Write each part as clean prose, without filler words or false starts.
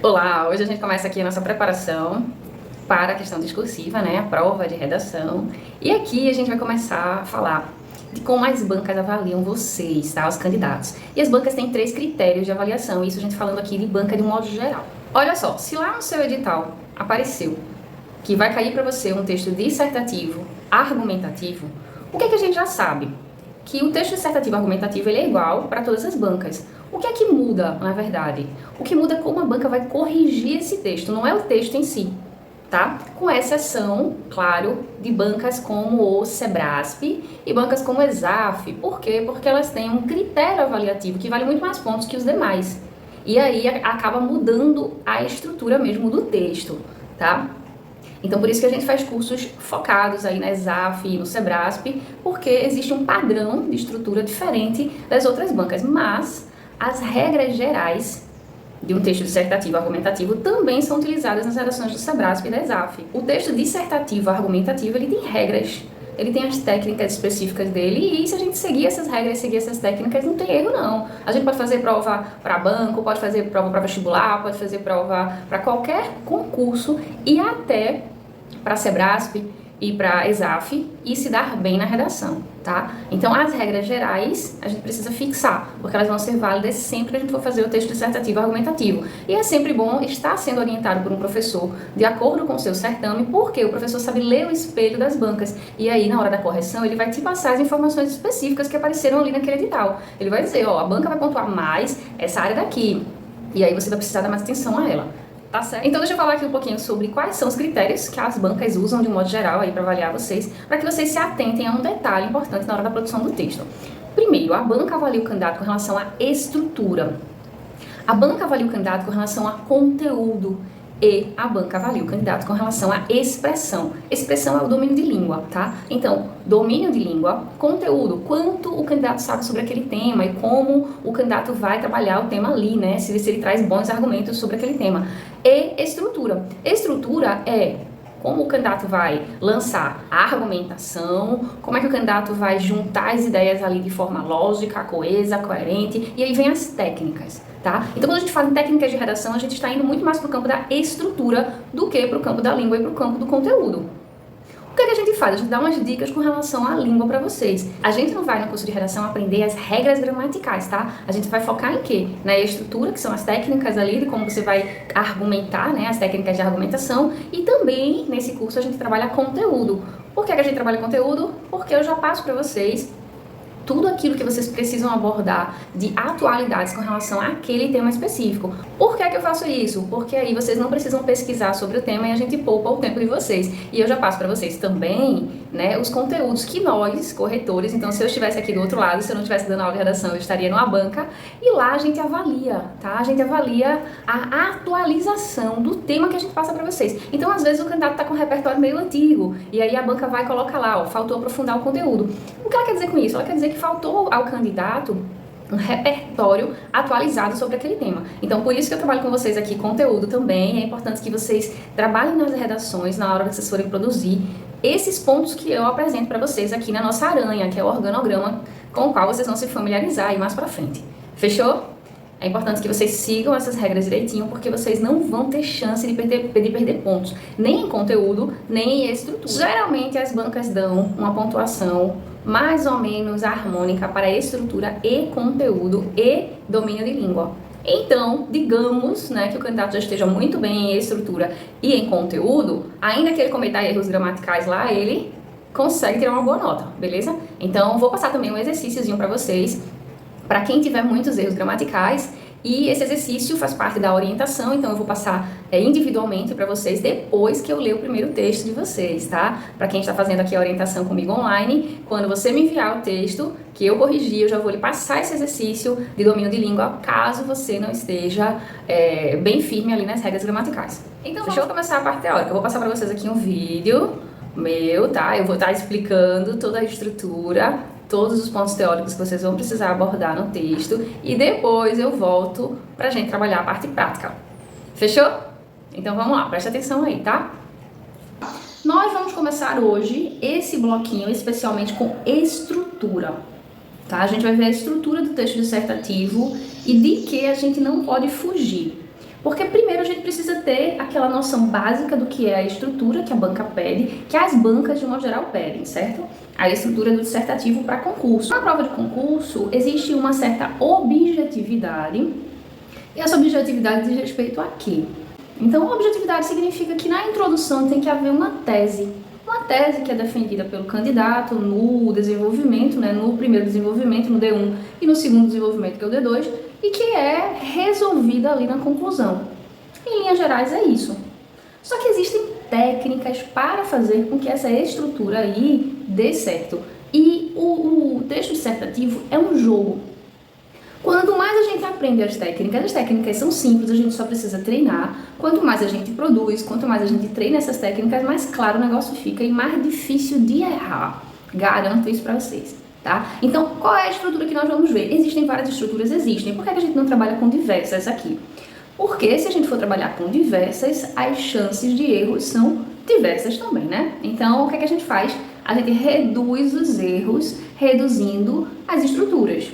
Olá, hoje a gente começa aqui a nossa preparação para a questão discursiva, né, a prova de redação. E aqui a gente vai começar a falar de como as bancas avaliam vocês, tá, os candidatos. E as bancas têm 3 critérios de avaliação, isso a gente falando aqui de banca de um modo geral. Olha só, se lá no seu edital apareceu que vai cair para você um texto dissertativo argumentativo, o que é que a gente já sabe? Que o texto dissertativo argumentativo ele é igual para todas as bancas. O que é que muda, na verdade? O que muda é como a banca vai corrigir esse texto, não é o texto em si, tá? Com exceção, claro, de bancas como o Sebrasp e bancas como o Exaf. Por quê? Porque elas têm um critério avaliativo que vale muito mais pontos que os demais. E aí acaba mudando a estrutura mesmo do texto, tá? Então, por isso que a gente faz cursos focados aí na Exaf e no Sebrasp, porque existe um padrão de estrutura diferente das outras bancas, mas as regras gerais de um texto dissertativo argumentativo também são utilizadas nas redações do Sebrasp e da Exaf. O texto dissertativo argumentativo, ele tem regras, ele tem as técnicas específicas dele, e se a gente seguir essas regras, seguir essas técnicas, não tem erro não. A gente pode fazer prova para banco, pode fazer prova para vestibular, pode fazer prova para qualquer concurso e até para Sebrasp e para Exaf e se dar bem na redação, tá? Então, as regras gerais a gente precisa fixar, porque elas vão ser válidas sempre que a gente for fazer o texto dissertativo argumentativo. E é sempre bom estar sendo orientado por um professor de acordo com o seu certame, porque o professor sabe ler o espelho das bancas. E aí, na hora da correção, ele vai te passar as informações específicas que apareceram ali naquele edital. Ele vai dizer, ó, a banca vai pontuar mais essa área daqui. E aí você vai precisar dar mais atenção a ela. Tá certo? Então deixa eu falar aqui um pouquinho sobre quais são os critérios que as bancas usam de um modo geral aí para avaliar vocês, para que vocês se atentem a um detalhe importante na hora da produção do texto. Primeiro, a banca avalia o candidato com relação à estrutura. A banca avalia o candidato com relação a conteúdo. E a banca avalia o candidato com relação à expressão. Expressão é o domínio de língua, tá? Então, domínio de língua, conteúdo, quanto o candidato sabe sobre aquele tema e como o candidato vai trabalhar o tema ali, né? Se ele traz bons argumentos sobre aquele tema. E estrutura. Estrutura é como o candidato vai lançar a argumentação, como é que o candidato vai juntar as ideias ali de forma lógica, coesa, coerente, e aí vem as técnicas, tá? Então, quando a gente fala em técnicas de redação, a gente está indo muito mais para o campo da estrutura do que para o campo da língua e para o campo do conteúdo. O que é que a gente faz? A gente dá umas dicas com relação à língua para vocês. A gente não vai no curso de redação aprender as regras gramaticais, tá? A gente vai focar em quê? Na estrutura, que são as técnicas ali de como você vai argumentar, né? As técnicas de argumentação. E também, nesse curso, a gente trabalha conteúdo. Por que a gente trabalha conteúdo? Porque eu já passo para vocês tudo aquilo que vocês precisam abordar de atualidades com relação àquele tema específico. Por que é que eu faço isso? Porque aí vocês não precisam pesquisar sobre o tema e a gente poupa o tempo de vocês. E eu já passo para vocês também, né, os conteúdos que nós, corretores, então se eu estivesse aqui do outro lado, se eu não estivesse dando aula de redação, eu estaria numa banca, e lá a gente avalia, tá? A gente avalia a atualização do tema que a gente passa para vocês. Então, às vezes, o candidato está com um repertório meio antigo, e aí a banca vai colocar lá, ó, faltou aprofundar o conteúdo. O que ela quer dizer com isso? Ela quer dizer que faltou ao candidato um repertório atualizado sobre aquele tema. Então, por isso que eu trabalho com vocês aqui conteúdo também. É importante que vocês trabalhem nas redações na hora que vocês forem produzir esses pontos que eu apresento para vocês aqui na nossa aranha, que é o organograma com o qual vocês vão se familiarizar aí mais pra frente. Fechou? É importante que vocês sigam essas regras direitinho, porque vocês não vão ter chance de perder pontos, nem em conteúdo, nem em estrutura. Geralmente, as bancas dão uma pontuação mais ou menos harmônica para estrutura e conteúdo e domínio de língua. Então, digamos, né, que o candidato já esteja muito bem em estrutura e em conteúdo, ainda que ele cometa erros gramaticais lá, ele consegue tirar uma boa nota, beleza? Então, vou passar também um exercíciozinho para vocês, para quem tiver muitos erros gramaticais, e esse exercício faz parte da orientação, então eu vou passar individualmente para vocês depois que eu ler o primeiro texto de vocês, tá? Para quem está fazendo aqui a orientação comigo online, quando você me enviar o texto que eu corrigi, eu já vou lhe passar esse exercício de domínio de língua, caso você não esteja bem firme ali nas regras gramaticais. Então, deixa eu começar a parte teórica. Eu vou passar para vocês aqui um vídeo meu, tá? Eu vou estar explicando toda a estrutura, todos os pontos teóricos que vocês vão precisar abordar no texto, e depois eu volto pra gente trabalhar a parte prática. Fechou? Então vamos lá, preste atenção aí, tá? Nós vamos começar hoje esse bloquinho especialmente com estrutura, tá? A gente vai ver a estrutura do texto dissertativo e de que a gente não pode fugir. Porque primeiro a gente precisa ter aquela noção básica do que é a estrutura que a banca pede, que as bancas de modo geral pedem, certo? A estrutura do dissertativo para concurso. Na prova de concurso existe uma certa objetividade, e essa objetividade diz respeito a quê? Então, objetividade significa que na introdução tem que haver uma tese que é defendida pelo candidato no desenvolvimento, né, no primeiro desenvolvimento, no D1, e no segundo desenvolvimento, que é o D2, e que é resolvida ali na conclusão. Em linhas gerais é isso. Só que existem técnicas para fazer com que essa estrutura aí dê certo. E o texto dissertativo é um jogo. Quanto mais a gente aprende as técnicas são simples, a gente só precisa treinar. Quanto mais a gente produz, quanto mais a gente treina essas técnicas, mais claro o negócio fica e mais difícil de errar. Garanto isso para vocês, tá? Então, qual é a estrutura que nós vamos ver? Existem várias estruturas, existem. Por que a gente não trabalha com diversas aqui? Porque se a gente for trabalhar com diversas, as chances de erros são diversas também, né? Então, o que a gente faz? A gente reduz os erros, reduzindo as estruturas.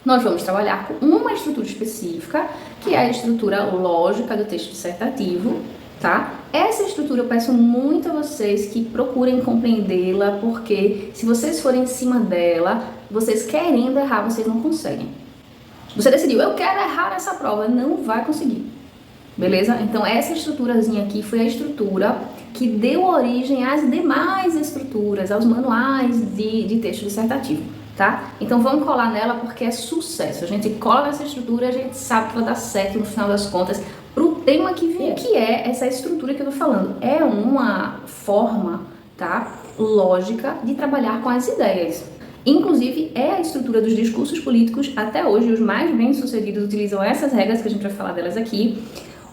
Nós vamos trabalhar com uma estrutura específica, que é a estrutura lógica do texto dissertativo, tá? Essa estrutura eu peço muito a vocês que procurem compreendê-la, porque se vocês forem em cima dela, vocês querendo errar, vocês não conseguem. Você decidiu, eu quero errar nessa prova, não vai conseguir, beleza? Então essa estruturazinha aqui foi a estrutura que deu origem às demais estruturas, aos manuais de texto dissertativo. Tá? Então vamos colar nela porque é sucesso. A gente cola nessa estrutura, a gente sabe que vai dar certo no final das contas pro tema que vier. O que é essa estrutura que eu tô falando? É uma forma, tá, lógica de trabalhar com as ideias. Inclusive é a estrutura dos discursos políticos até hoje. Os mais bem-sucedidos utilizam essas regras que a gente vai falar delas aqui.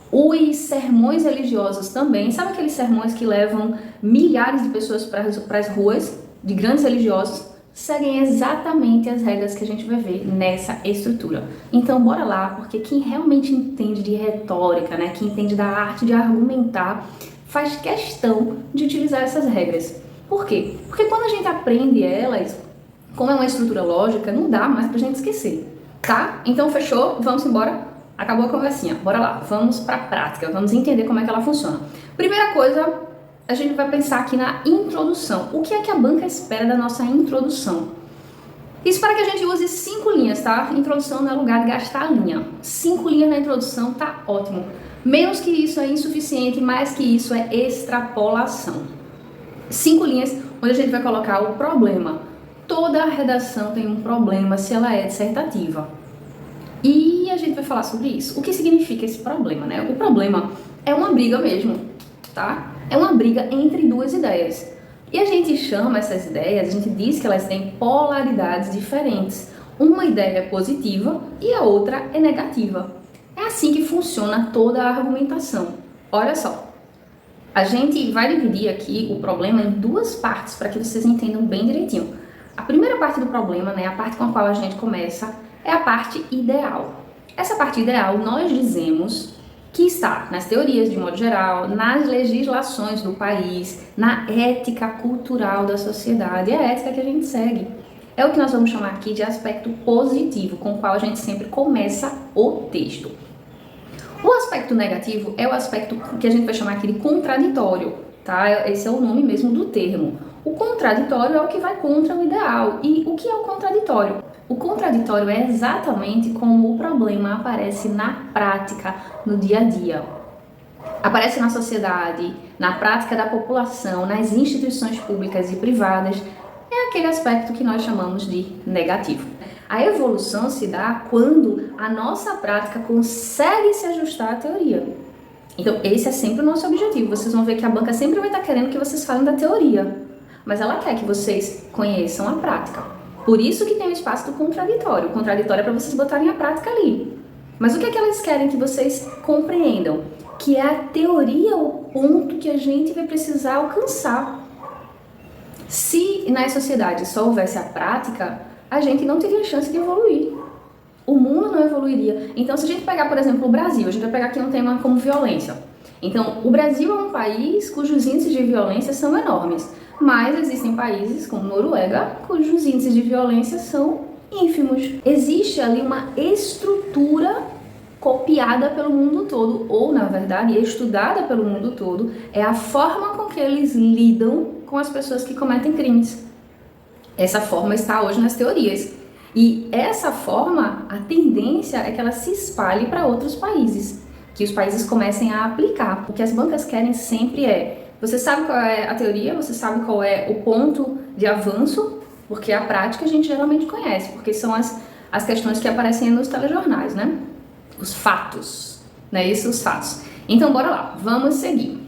Os sermões religiosos também. Sabe aqueles sermões que levam milhares de pessoas para as ruas, de grandes religiosos? Seguem exatamente as regras que a gente vai ver nessa estrutura. Então, bora lá, porque quem realmente entende de retórica, né, quem entende da arte de argumentar, faz questão de utilizar essas regras. Por quê? Porque quando a gente aprende elas, como é uma estrutura lógica, não dá mais pra gente esquecer, tá? Então, fechou? Vamos embora? Acabou a conversinha. Bora lá, vamos pra prática, vamos entender como é que ela funciona. Primeira coisa, a gente vai pensar aqui na introdução. O que é que a banca espera da nossa introdução? Espera que a gente use 5 linhas, tá? Introdução não é lugar de gastar linha. 5 linhas na introdução tá ótimo. Menos que isso é insuficiente, mais que isso é extrapolação. 5 linhas onde a gente vai colocar o problema. Toda redação tem um problema se ela é dissertativa. E a gente vai falar sobre isso. O que significa esse problema, né? O problema é uma briga mesmo, tá? É uma briga entre duas ideias. E a gente chama essas ideias, a gente diz que elas têm polaridades diferentes. Uma ideia é positiva e a outra é negativa. É assim que funciona toda a argumentação. Olha só, a gente vai dividir aqui o problema em duas partes para que vocês entendam bem direitinho. A primeira parte do problema, né, a parte com a qual a gente começa, é a parte ideal. Essa parte ideal nós dizemos que está nas teorias de modo geral, nas legislações do país, na ética cultural da sociedade, é a ética que a gente segue. É o que nós vamos chamar aqui de aspecto positivo, com o qual a gente sempre começa o texto. O aspecto negativo é o aspecto que a gente vai chamar aqui de contraditório, tá? Esse é o nome mesmo do termo. O contraditório é o que vai contra o ideal. E o que é o contraditório? O contraditório é exatamente como o problema aparece na prática, no dia a dia. Aparece na sociedade, na prática da população, nas instituições públicas e privadas. É aquele aspecto que nós chamamos de negativo. A evolução se dá quando a nossa prática consegue se ajustar à teoria. Então, esse é sempre o nosso objetivo. Vocês vão ver que a banca sempre vai estar querendo que vocês falem da teoria, mas ela quer que vocês conheçam a prática. Por isso que tem o espaço do contraditório. O contraditório é para vocês botarem a prática ali. Mas o que é que elas querem que vocês compreendam? Que é a teoria o ponto que a gente vai precisar alcançar. Se na sociedade só houvesse a prática, a gente não teria chance de evoluir. O mundo não evoluiria. Então, se a gente pegar, por exemplo, o Brasil, a gente vai pegar aqui um tema como violência. Então, o Brasil é um país cujos índices de violência são enormes. Mas existem países como Noruega, cujos índices de violência são ínfimos. Existe ali uma estrutura copiada pelo mundo todo, ou na verdade estudada pelo mundo todo, é a forma com que eles lidam com as pessoas que cometem crimes. Essa forma está hoje nas teorias. E essa forma, a tendência é que ela se espalhe para outros países, que os países comecem a aplicar. O que as bancas querem sempre é, você sabe qual é a teoria, você sabe qual é o ponto de avanço, porque a prática a gente geralmente conhece, porque são as questões que aparecem nos telejornais, né? Os fatos, né? Isso, os fatos. Então, bora lá, vamos seguir.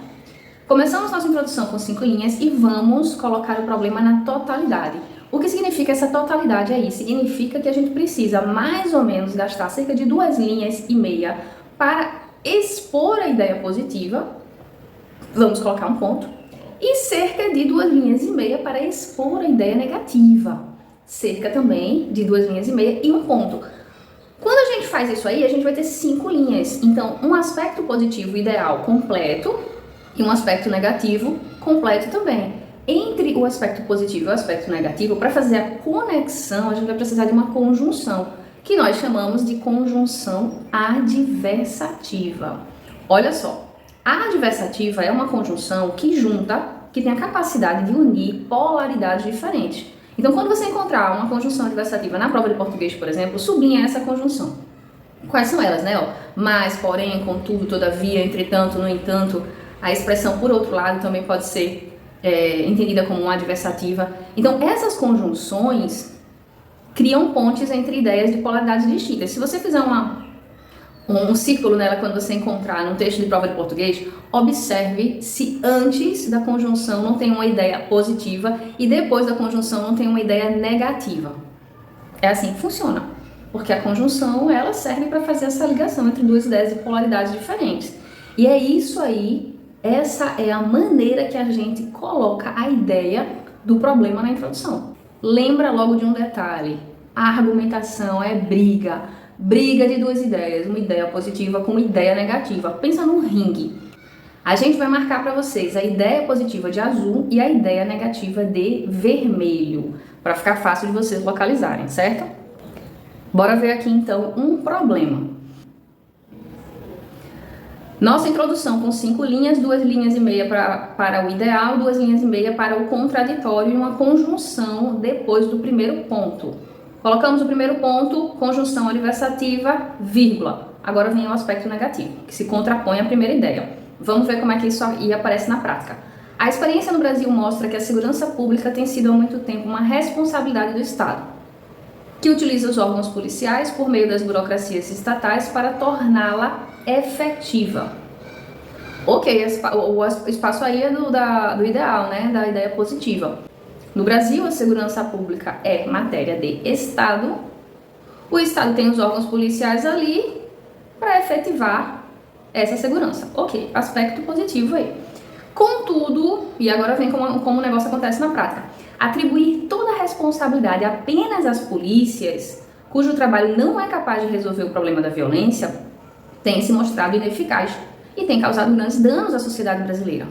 Começamos nossa introdução com 5 linhas e vamos colocar o problema na totalidade. O que significa essa totalidade aí? Significa que a gente precisa mais ou menos gastar cerca de 2,5 linhas para expor a ideia positiva, vamos colocar um ponto, e cerca de 2,5 linhas para expor a ideia negativa, cerca também de 2,5 linhas e um ponto. Quando a gente faz isso aí, a gente vai ter 5 linhas, então um aspecto positivo ideal completo e um aspecto negativo completo também. Entre o aspecto positivo e o aspecto negativo, para fazer a conexão, a gente vai precisar de uma conjunção, que nós chamamos de conjunção adversativa. Olha só, a adversativa é uma conjunção que junta, que tem a capacidade de unir polaridades diferentes. Então, quando você encontrar uma conjunção adversativa na prova de português, por exemplo, sublinha essa conjunção. Quais são elas, né? Mas, porém, contudo, todavia, entretanto, no entanto. A expressão por outro lado também pode ser entendida como uma adversativa. Então, essas conjunções criam pontes entre ideias de polaridades distintas. Se você fizer um círculo nela quando você encontrar num texto de prova de português, observe se antes da conjunção não tem uma ideia positiva e depois da conjunção não tem uma ideia negativa. É assim que funciona, porque a conjunção ela serve para fazer essa ligação entre duas ideias de polaridades diferentes. E é isso aí. Essa é a maneira que a gente coloca a ideia do problema na introdução. Lembra logo de um detalhe, a argumentação é briga de duas ideias, uma ideia positiva com uma ideia negativa. Pensa num ringue. A gente vai marcar para vocês a ideia positiva de azul e a ideia negativa de vermelho, para ficar fácil de vocês localizarem, certo? Bora ver aqui então um problema. Nossa introdução com 5 linhas, 2,5 linhas para o ideal, 2,5 linhas para o contraditório e uma conjunção depois do primeiro ponto. Colocamos o primeiro ponto, conjunção adversativa, vírgula. Agora vem o aspecto negativo, que se contrapõe à primeira ideia. Vamos ver como é que isso aí aparece na prática. A experiência no Brasil mostra que a segurança pública tem sido há muito tempo uma responsabilidade do Estado, que utiliza os órgãos policiais por meio das burocracias estatais para torná-la efetiva. Ok, o espaço aí é do ideal, né? Da ideia positiva. No Brasil, a segurança pública é matéria de Estado. O Estado tem os órgãos policiais ali para efetivar essa segurança. Ok, aspecto positivo aí. Contudo, e agora vem como o negócio acontece na prática, atribuir toda a responsabilidade apenas às polícias, cujo trabalho não é capaz de resolver o problema da violência, tem se mostrado ineficaz e tem causado grandes danos à sociedade brasileira.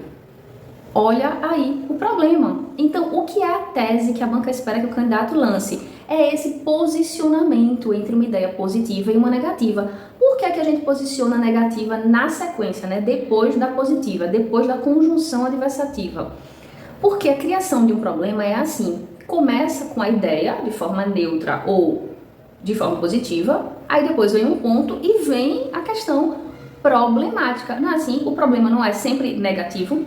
Olha aí o problema. Então, o que é a tese que a banca espera que o candidato lance? É esse posicionamento entre uma ideia positiva e uma negativa. Por que é que a gente posiciona a negativa na sequência, né? Depois da positiva, depois da conjunção adversativa? Porque a criação de um problema é assim, começa com a ideia de forma neutra ou de forma positiva, aí depois vem um ponto e vem a questão problemática. Não é assim? O problema não é sempre negativo,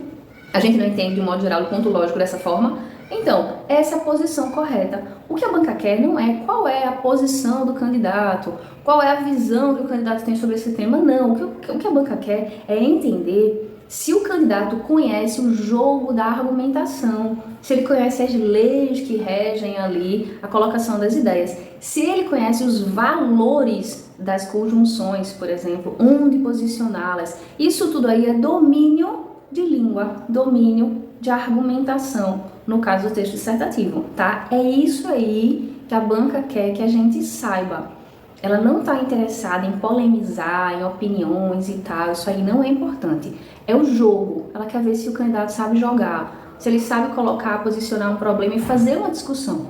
a gente não entende de um modo geral o ponto lógico dessa forma. Então, essa é a posição correta. O que a banca quer não é qual é a posição do candidato, qual é a visão que o candidato tem sobre esse tema, não. O que a banca quer é entender se o candidato conhece o jogo da argumentação, se ele conhece as leis que regem ali a colocação das ideias, se ele conhece os valores das conjunções, por exemplo, onde posicioná-las. Isso tudo aí é domínio de língua, domínio de argumentação, no caso do texto dissertativo, tá? É isso aí que a banca quer que a gente saiba. Ela não está interessada em polemizar, em opiniões e tal, isso aí não é importante. É o jogo, ela quer ver se o candidato sabe jogar, se ele sabe colocar, posicionar um problema e fazer uma discussão.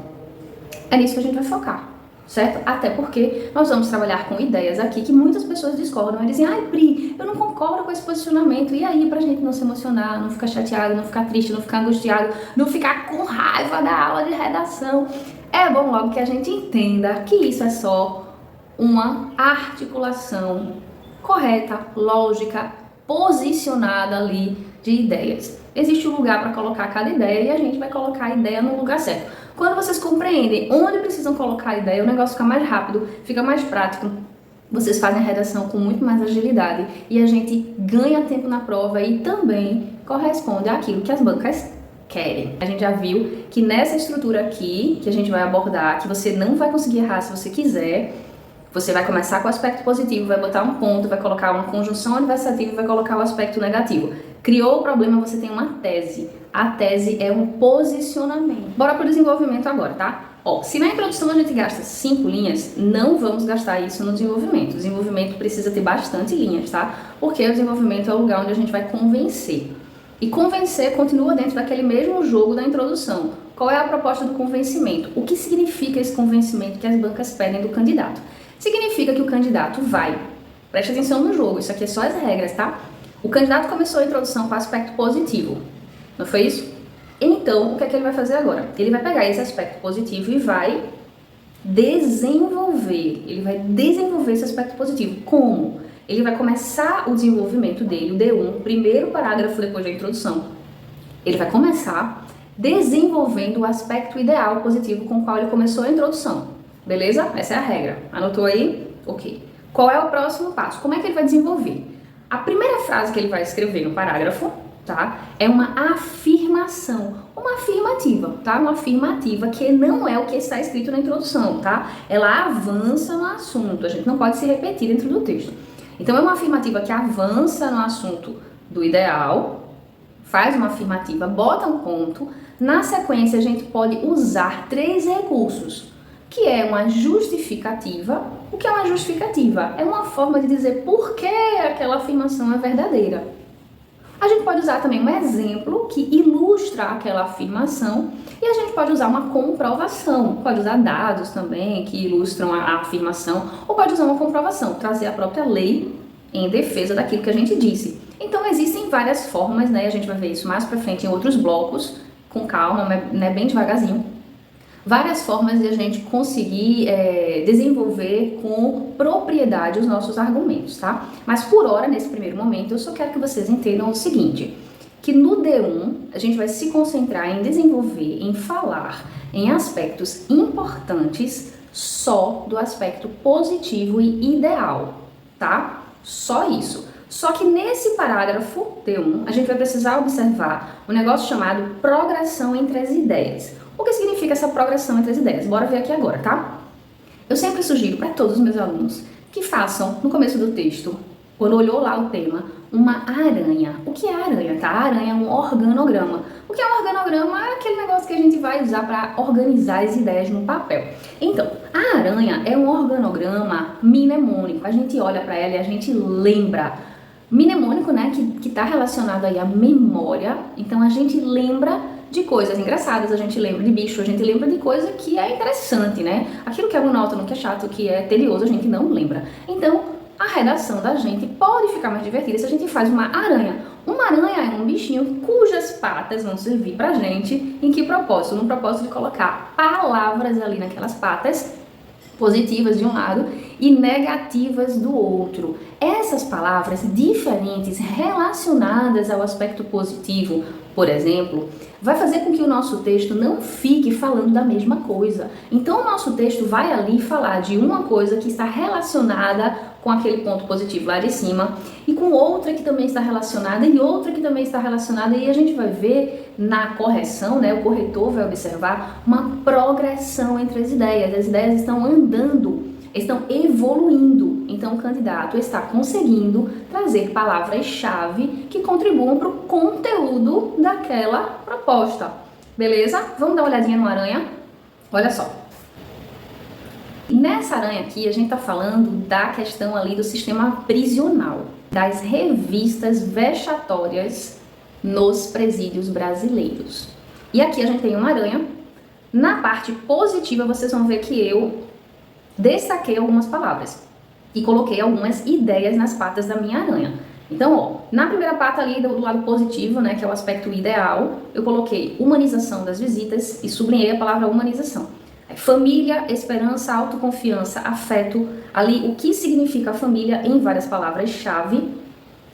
É nisso que a gente vai focar. certo? Até porque nós vamos trabalhar com ideias aqui que muitas pessoas discordam e dizem, ai Pri, eu não concordo com esse posicionamento. E aí, pra gente não se emocionar, não ficar chateado, não ficar triste, não ficar angustiado, não ficar com raiva da aula de redação, é bom logo que a gente entenda que isso é só uma articulação correta, lógica, posicionada ali de ideias. Existe um lugar para colocar cada ideia e a gente vai colocar a ideia no lugar certo. Quando vocês compreendem onde precisam colocar a ideia, o negócio fica mais rápido, fica mais prático. Vocês fazem a redação com muito mais agilidade e a gente ganha tempo na prova e também corresponde àquilo que as bancas querem. A gente já viu que nessa estrutura aqui, que a gente vai abordar, que você não vai conseguir errar se você quiser, você vai começar com o aspecto positivo, vai botar um ponto, vai colocar uma conjunção adversativa e vai colocar o aspecto negativo. Criou o problema, você tem uma tese. A tese é um posicionamento. Bora pro desenvolvimento agora, tá? Ó, se na introdução a gente gasta 5 linhas, não vamos gastar isso no desenvolvimento. O desenvolvimento precisa ter bastante linhas, tá? Porque o desenvolvimento é o lugar onde a gente vai convencer. E convencer continua dentro daquele mesmo jogo da introdução. Qual é a proposta do convencimento? O que significa esse convencimento que as bancas pedem do candidato? Significa que o candidato vai, preste atenção no jogo, isso aqui é só as regras, tá? O candidato começou a introdução com aspecto positivo, não foi isso? Então, o que é que ele vai fazer agora? Ele vai pegar esse aspecto positivo e vai desenvolver, esse aspecto positivo. Como? Ele vai começar o desenvolvimento dele, o D1, primeiro parágrafo depois da introdução. Ele vai começar desenvolvendo o aspecto ideal positivo com o qual ele começou a introdução. Beleza? Essa é a regra. Anotou aí? Ok. Qual é o próximo passo? Como é que ele vai desenvolver? A primeira frase que ele vai escrever no parágrafo, tá? É uma afirmação, uma afirmativa, tá? Uma afirmativa que não é o que está escrito na introdução, tá? Ela avança no assunto, a gente não pode se repetir dentro do texto. Então é uma afirmativa que avança no assunto do ideal, faz uma afirmativa, bota um ponto, na sequência a gente pode usar 3 recursos, que é uma justificativa. O que é uma justificativa? É uma forma de dizer por que aquela afirmação é verdadeira. A gente pode usar também um exemplo que ilustra aquela afirmação e a gente pode usar uma comprovação. Pode usar dados também que ilustram a afirmação ou pode usar uma comprovação, trazer a própria lei em defesa daquilo que a gente disse. Então existem várias formas, né? A gente vai ver isso mais pra frente em outros blocos, com calma, né? Bem devagarzinho. Várias formas de a gente conseguir desenvolver com propriedade os nossos argumentos, tá? Mas por hora, nesse primeiro momento, eu só quero que vocês entendam o seguinte, que no D1 a gente vai se concentrar em desenvolver, em falar em aspectos importantes só do aspecto positivo e ideal, tá? Só isso. Só que nesse parágrafo D1, a gente vai precisar observar um negócio chamado progressão entre as ideias. O que significa essa progressão entre as ideias? Bora ver aqui agora, tá? Eu sempre sugiro para todos os meus alunos que façam, no começo do texto, quando olhou lá o tema, uma aranha. O que é aranha, tá? A aranha é um organograma. O que é um organograma? É aquele negócio que a gente vai usar para organizar as ideias no papel. Então, a aranha é um organograma mnemônico. A gente olha para ela e a gente lembra. Mnemônico, né, que está relacionado aí à memória. Então, a gente lembra de coisas engraçadas, a gente lembra de bicho, a gente lembra de coisa que é interessante, né? Aquilo que é monótono, que é chato, que é tedioso, a gente não lembra. Então, a redação da gente pode ficar mais divertida se a gente faz uma aranha. Uma aranha é um bichinho cujas patas vão servir pra gente em que propósito? No propósito de colocar palavras ali naquelas patas, positivas de um lado e negativas do outro. Essas palavras diferentes relacionadas ao aspecto positivo, por exemplo, vai fazer com que o nosso texto não fique falando da mesma coisa. Então o nosso texto vai ali falar de uma coisa que está relacionada com aquele ponto positivo lá de cima e com outra que também está relacionada e outra que também está relacionada, e a gente vai ver na correção, né, o corretor vai observar uma progressão entre as ideias estão andando, estão evoluindo, então o candidato está conseguindo trazer palavras-chave que contribuam para o conteúdo daquela proposta, beleza? Vamos dar uma olhadinha no aranha? Olha só. Nessa aranha aqui, a gente está falando da questão ali do sistema prisional, das revistas vexatórias nos presídios brasileiros. E aqui a gente tem uma aranha. Na parte positiva, vocês vão ver que eu destaquei algumas palavras e coloquei algumas ideias nas patas da minha aranha. Então, ó, na primeira pata ali do lado positivo, né, que é o aspecto ideal, eu coloquei humanização das visitas e sublinhei a palavra humanização. Família, esperança, autoconfiança, afeto, ali o que significa família em várias palavras-chave.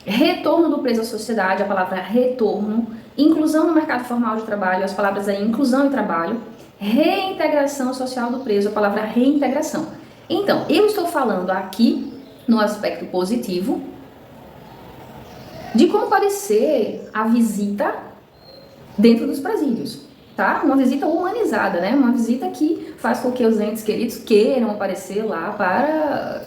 Retorno do preso à sociedade, a palavra retorno. Inclusão no mercado formal de trabalho, as palavras aí inclusão e trabalho. Reintegração social do preso, a palavra reintegração. Então, eu estou falando aqui no aspecto positivo de como pode ser a visita dentro dos presídios, tá? Uma visita humanizada, né? Uma visita que faz com que os entes queridos queiram aparecer lá para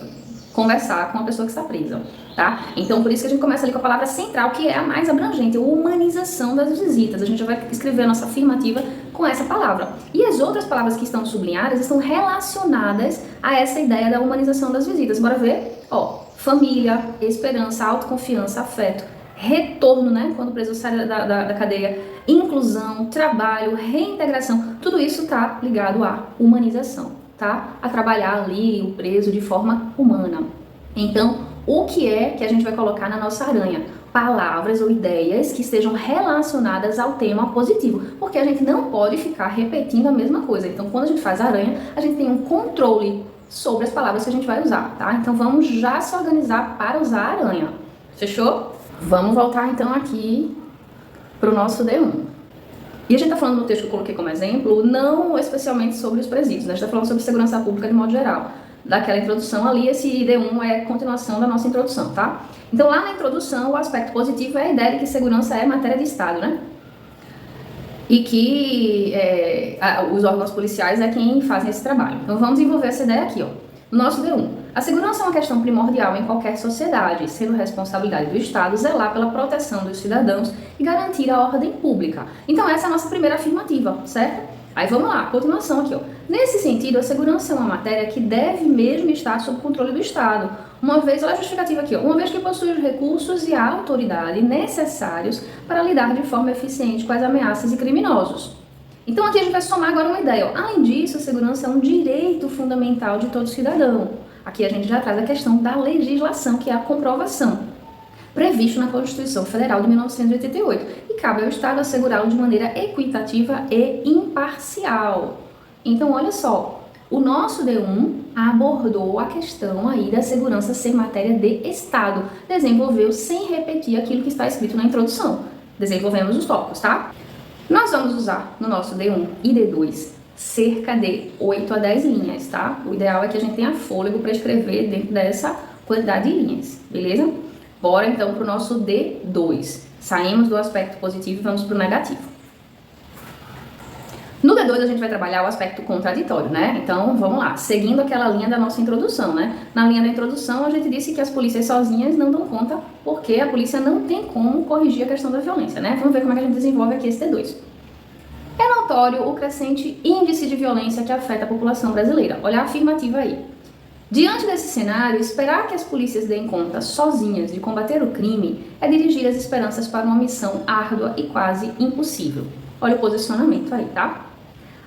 conversar com a pessoa que está presa, tá? Então, por isso que a gente começa ali com a palavra central, que é a mais abrangente, a humanização das visitas. A gente vai escrever a nossa afirmativa com essa palavra. E as outras palavras que estão sublinhadas estão relacionadas a essa ideia da humanização das visitas. Bora ver? Ó, família, esperança, autoconfiança, afeto, retorno, né, quando o preso sai da cadeia, inclusão, trabalho, reintegração, tudo isso está ligado à humanização, tá? A trabalhar ali o preso de forma humana. Então, o que é que a gente vai colocar na nossa aranha? Palavras ou ideias que estejam relacionadas ao tema positivo, porque a gente não pode ficar repetindo a mesma coisa. Então, quando a gente faz a aranha, a gente tem um controle sobre as palavras que a gente vai usar, tá? Então, vamos já se organizar para usar a aranha. Fechou? Vamos voltar então aqui para o nosso D1. E a gente está falando no texto que eu coloquei como exemplo, não especialmente sobre os presídios, né? A gente está falando sobre segurança pública de modo geral. Daquela introdução ali, esse D1 é a continuação da nossa introdução, tá? Então lá na introdução, o aspecto positivo é a ideia de que segurança é matéria de Estado, né? E que os órgãos policiais é quem fazem esse trabalho. Então vamos desenvolver essa ideia aqui, ó. Nosso D1. A segurança é uma questão primordial em qualquer sociedade, sendo responsabilidade do Estado zelar pela proteção dos cidadãos e garantir a ordem pública. Então essa é a nossa primeira afirmativa, certo? Aí vamos lá, continuação aqui, ó. Nesse sentido, a segurança é uma matéria que deve mesmo estar sob controle do Estado, uma vez, olha a justificativa aqui, ó, uma vez que possui os recursos e a autoridade necessários para lidar de forma eficiente com as ameaças e criminosos. Então aqui a gente vai somar agora uma ideia, ó. Além disso, a segurança é um direito fundamental de todo cidadão. Aqui a gente já traz a questão da legislação, que é a comprovação, previsto na Constituição Federal de 1988, e cabe ao Estado assegurá-lo de maneira equitativa e imparcial. Então, olha só, o nosso D1 abordou a questão aí da segurança ser matéria de Estado, desenvolveu sem repetir aquilo que está escrito na introdução. Desenvolvemos os tópicos, tá? Nós vamos usar no nosso D1 e D2 cerca de 8 a 10 linhas, tá? O ideal é que a gente tenha fôlego para escrever dentro dessa quantidade de linhas, beleza? Bora então para o nosso D2. Saímos do aspecto positivo e vamos para o negativo. No D2 a gente vai trabalhar o aspecto contraditório, né? Então vamos lá, seguindo aquela linha da nossa introdução, né? Na linha da introdução a gente disse que as polícias sozinhas não dão conta porque a polícia não tem como corrigir a questão da violência, né? Vamos ver como é que a gente desenvolve aqui esse D2. É notório o crescente índice de violência que afeta a população brasileira. Olha a afirmativa aí. Diante desse cenário, esperar que as polícias deem conta sozinhas de combater o crime é dirigir as esperanças para uma missão árdua e quase impossível. Olha o posicionamento aí, tá?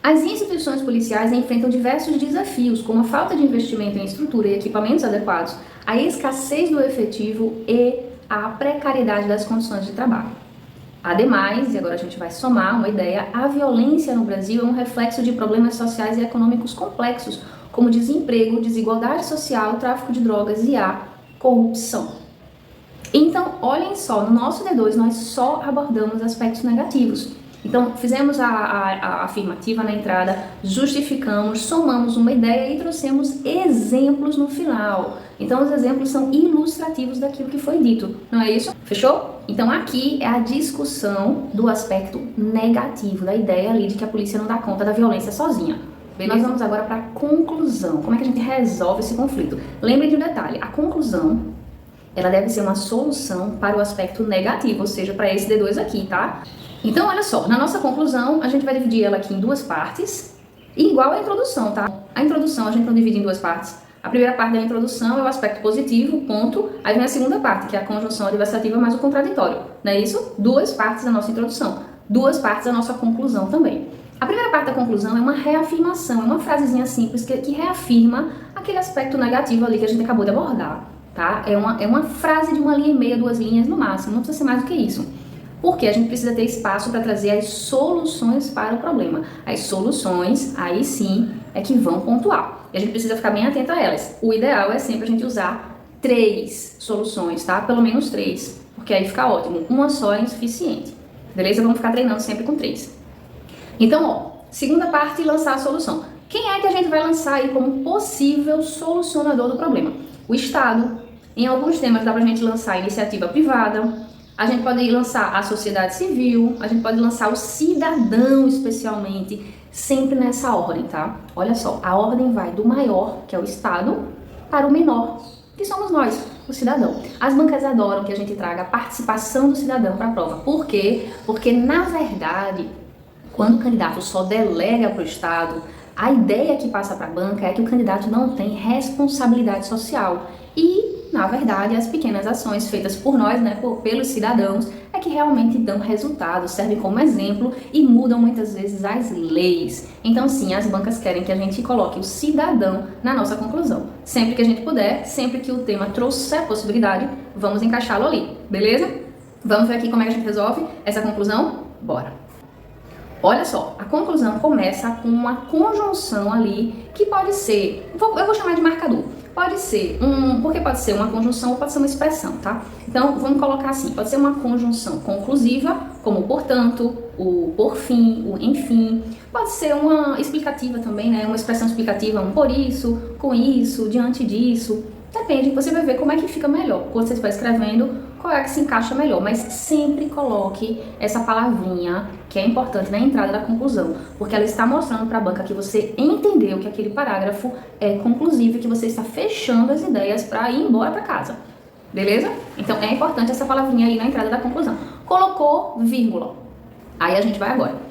As instituições policiais enfrentam diversos desafios, como a falta de investimento em estrutura e equipamentos adequados, a escassez do efetivo e a precariedade das condições de trabalho. Ademais, e agora a gente vai somar uma ideia, a violência no Brasil é um reflexo de problemas sociais e econômicos complexos, como desemprego, desigualdade social, tráfico de drogas e a corrupção. Então, olhem só, no nosso D2 nós só abordamos aspectos negativos. Então, fizemos a afirmativa na entrada, justificamos, somamos uma ideia e trouxemos exemplos no final. Então, os exemplos são ilustrativos daquilo que foi dito, não é isso? Fechou? Então, aqui é a discussão do aspecto negativo, da ideia ali de que a polícia não dá conta da violência sozinha. Beleza? Nós vamos agora para a conclusão. Como é que a gente resolve esse conflito? Lembrem de um detalhe, a conclusão, ela deve ser uma solução para o aspecto negativo, ou seja, para esse D2 aqui, tá? Então, olha só, na nossa conclusão, a gente vai dividir ela aqui em duas partes, igual a introdução, tá? A introdução a gente não divide em duas partes. A primeira parte da introdução é o aspecto positivo, ponto. Aí vem a segunda parte, que é a conjunção adversativa mais o contraditório. Não é isso? Duas partes da nossa introdução. Duas partes da nossa conclusão também. A primeira parte da conclusão é uma reafirmação, é uma frasezinha simples que reafirma aquele aspecto negativo ali que a gente acabou de abordar, tá? É uma frase de 1,5 linha, 2 linhas no máximo, não precisa ser mais do que isso. Porque a gente precisa ter espaço para trazer as soluções para o problema. As soluções, aí sim, é que vão pontuar. E a gente precisa ficar bem atento a elas. O ideal é sempre a gente usar 3 soluções, tá? Pelo menos 3, porque aí fica ótimo. Uma só é insuficiente. Beleza? Vamos ficar treinando sempre com 3. Então, ó, segunda parte, lançar a solução. Quem é que a gente vai lançar aí como possível solucionador do problema? O Estado. Em alguns temas dá pra gente lançar a iniciativa privada, a gente pode lançar a sociedade civil, a gente pode lançar o cidadão especialmente, sempre nessa ordem, tá? Olha só, a ordem vai do maior, que é o Estado, para o menor, que somos nós, o cidadão. As bancas adoram que a gente traga a participação do cidadão para a prova. Por quê? Porque, na verdade, quando o candidato só delega para o Estado, a ideia que passa para a banca é que o candidato não tem responsabilidade social. E, na verdade, as pequenas ações feitas por nós, né, pelos cidadãos, é que realmente dão resultado, servem como exemplo e mudam muitas vezes as leis. Então, sim, as bancas querem que a gente coloque o cidadão na nossa conclusão. Sempre que a gente puder, sempre que o tema trouxer possibilidade, vamos encaixá-lo ali, beleza? Vamos ver aqui como é que a gente resolve essa conclusão? Bora! Olha só, a conclusão começa com uma conjunção ali que pode ser, eu vou chamar de marcador. Pode ser porque pode ser uma conjunção ou pode ser uma expressão, tá? Então, vamos colocar assim, pode ser uma conjunção conclusiva, como portanto, o por fim, o enfim. Pode ser uma explicativa também, né? Uma expressão explicativa, um por isso, com isso, diante disso. Depende, você vai ver como é que fica melhor. Quando você estiver escrevendo, qual é que se encaixa melhor. Mas sempre coloque essa palavrinha, que é importante na entrada da conclusão. Porque ela está mostrando para a banca que você entendeu que aquele parágrafo é conclusivo e que você está fechando as ideias para ir embora para casa. Beleza? Então é importante essa palavrinha aí na entrada da conclusão. Colocou vírgula. Aí a gente vai agora.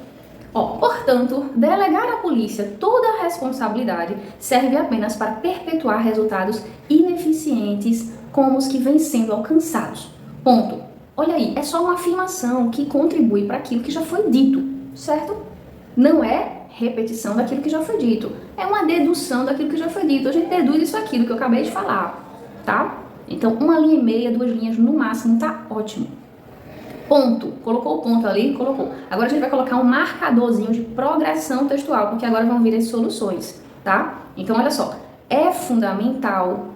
Ó, portanto, delegar à polícia toda a responsabilidade serve apenas para perpetuar resultados ineficientes como os que vêm sendo alcançados. Ponto. Olha aí, é só uma afirmação que contribui para aquilo que já foi dito, certo? Não é repetição daquilo que já foi dito, é uma dedução daquilo que já foi dito. A gente deduz isso aqui do que eu acabei de falar, tá? Então, 1,5 linha, 2 linhas no máximo, tá ótimo. Ponto. Colocou o ponto ali? Colocou. Agora a gente vai colocar um marcadorzinho de progressão textual, porque agora vão vir as soluções, tá? Então, olha só. É fundamental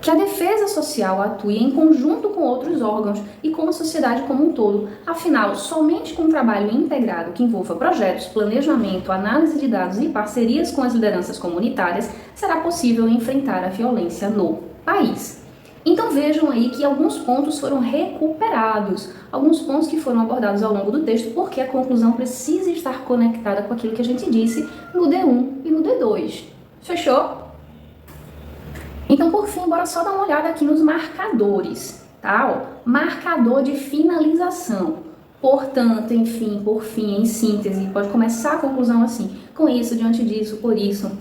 que a defesa social atue em conjunto com outros órgãos e com a sociedade como um todo. Afinal, somente com um trabalho integrado que envolva projetos, planejamento, análise de dados e parcerias com as lideranças comunitárias será possível enfrentar a violência no país. Então vejam aí que alguns pontos foram recuperados, alguns pontos que foram abordados ao longo do texto, porque a conclusão precisa estar conectada com aquilo que a gente disse no D1 e no D2. Fechou? Então, por fim, bora só dar uma olhada aqui nos marcadores, tá? Ó, marcador de finalização. Portanto, enfim, por fim, em síntese, pode começar a conclusão assim, com isso, diante disso, por isso.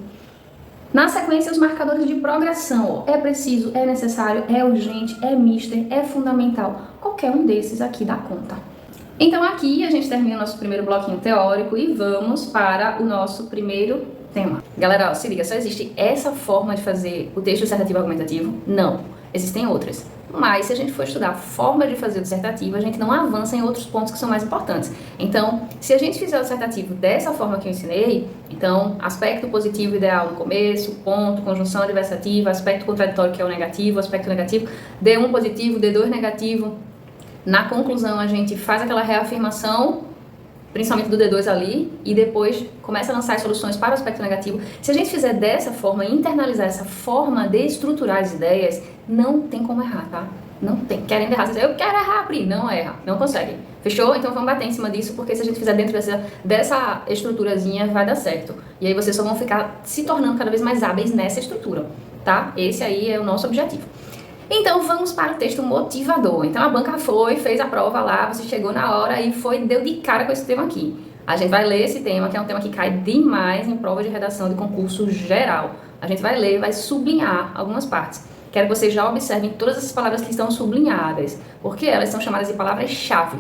Na sequência, os marcadores de progressão. Ó, é preciso, é necessário, é urgente, é mister, é fundamental. Qualquer um desses aqui dá conta. Então, aqui a gente termina o nosso primeiro bloquinho teórico e vamos para o nosso primeiro tema. Galera, ó, se liga, só existe essa forma de fazer o texto dissertativo argumentativo? Não. Existem outras. Mas, se a gente for estudar a forma de fazer o dissertativo, a gente não avança em outros pontos que são mais importantes. Então, se a gente fizer o dissertativo dessa forma que eu ensinei, então, aspecto positivo ideal no começo, ponto, conjunção adversativa, aspecto contraditório que é o negativo, aspecto negativo, D1 positivo, D2 negativo. Na conclusão, a gente faz aquela reafirmação, principalmente do D2 ali, e depois começa a lançar as soluções para o aspecto negativo. Se a gente fizer dessa forma, internalizar essa forma de estruturar as ideias, não tem como errar, tá? Não tem. Querem errar, você diz, eu quero errar, Pri. Não erra, não consegue. Fechou? Então vamos bater em cima disso, porque se a gente fizer dentro dessa estruturazinha, vai dar certo. E aí vocês só vão ficar se tornando cada vez mais hábeis nessa estrutura, tá? Esse aí é o nosso objetivo. Então vamos para o texto motivador. Então a banca fez a prova lá, você chegou na hora e deu de cara com esse tema aqui. A gente vai ler esse tema, que é um tema que cai demais em prova de redação de concurso geral. A gente vai ler, vai sublinhar algumas partes. Quero que vocês já observem todas essas palavras que estão sublinhadas, porque elas são chamadas de palavras-chave.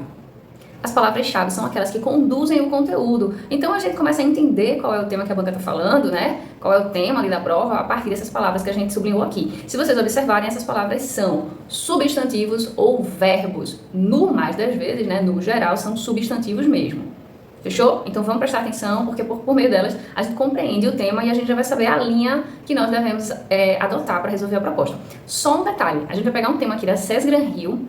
As palavras-chave são aquelas que conduzem o conteúdo. Então a gente começa a entender qual é o tema que a banca está falando, né? Qual é o tema ali da prova a partir dessas palavras que a gente sublinhou aqui. Se vocês observarem, essas palavras são substantivos ou verbos. No mais das vezes, né? No geral, são substantivos mesmo. Fechou? Então vamos prestar atenção, porque por meio delas a gente compreende o tema e a gente já vai saber a linha que nós devemos adotar para resolver a proposta. Só um detalhe, a gente vai pegar um tema aqui da SES Gran Rio,